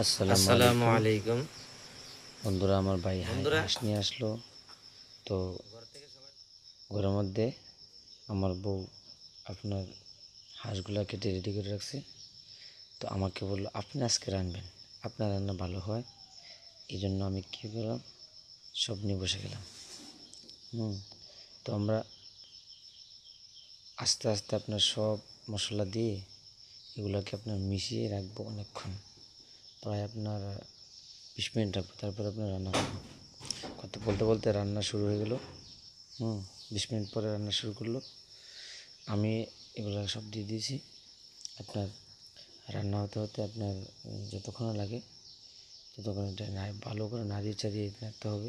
আসসালামু আলাইকুম বন্ধুরা, আমার ভাই বন্ধুরা। হাঁস নিয়ে আসলো। তো ঘরের মধ্যে আমার বউ আপনার হাঁসগুলা কেটে রেডি করে রাখছে। তো আমাকে বললো আপনি আজকে রান্নবেন, আপনার রান্না ভালো হয়। এই জন্য আমি কী করলাম, সব নিয়ে বসে গেলাম। তো আমরা আস্তে আস্তে আপনার সব মশলা দিয়ে এগুলোকে আপনার মিশিয়ে রাখবো অনেকক্ষণ, প্রায় আপনার 20 মিনিট রাখবো। তারপর আপনার রান্না করবো। কথা বলতে বলতে রান্না শুরু হয়ে গেল। 20 মিনিট পরে রান্না শুরু করলো। আমি এগুলো সব দিয়ে দিয়েছি। আপনার রান্না হতে হতে আপনার যতক্ষণ লাগে ততক্ষণ এটা ভালো করে নাড়িয়ে চাড়িয়ে রাখতে হবে।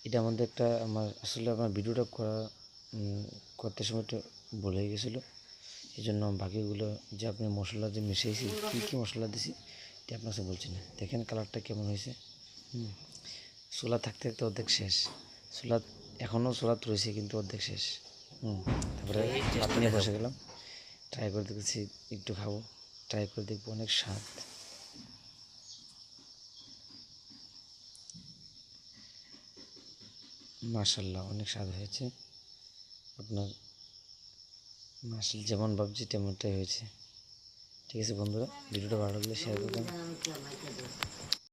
এটার মধ্যে একটা আমার আসলে আমার ভিডিওটা করতে সময় একটু ভুলে গেছিলো। এই জন্য বাকিগুলো যে আপনি মশলা যে মিশিয়েছি, কী কী মশলা দিয়েছি এটা আপনার কাছে বলছি না। দেখেন কালারটা কেমন হয়েছে। চুলা থাকতে থাকতে অর্ধেক শেষ। চুলা এখনও চুলাত রয়েছে কিন্তু অর্ধেক শেষ। তারপরে ভাত নিয়ে বসে গেলাম। ট্রাই করে দেখেছি, একটু খাবো, ট্রাই করে দেখবো। অনেক স্বাদ, মাশাল্লাহ, অনেক স্বাদ হয়েছে। আপনার মাশাল যেমন ভাবছি তেমনটাই হয়েছে। ঠিক আছে বন্ধুরা, ভিডিওটা ভালো লাগলে শেয়ার করবেন।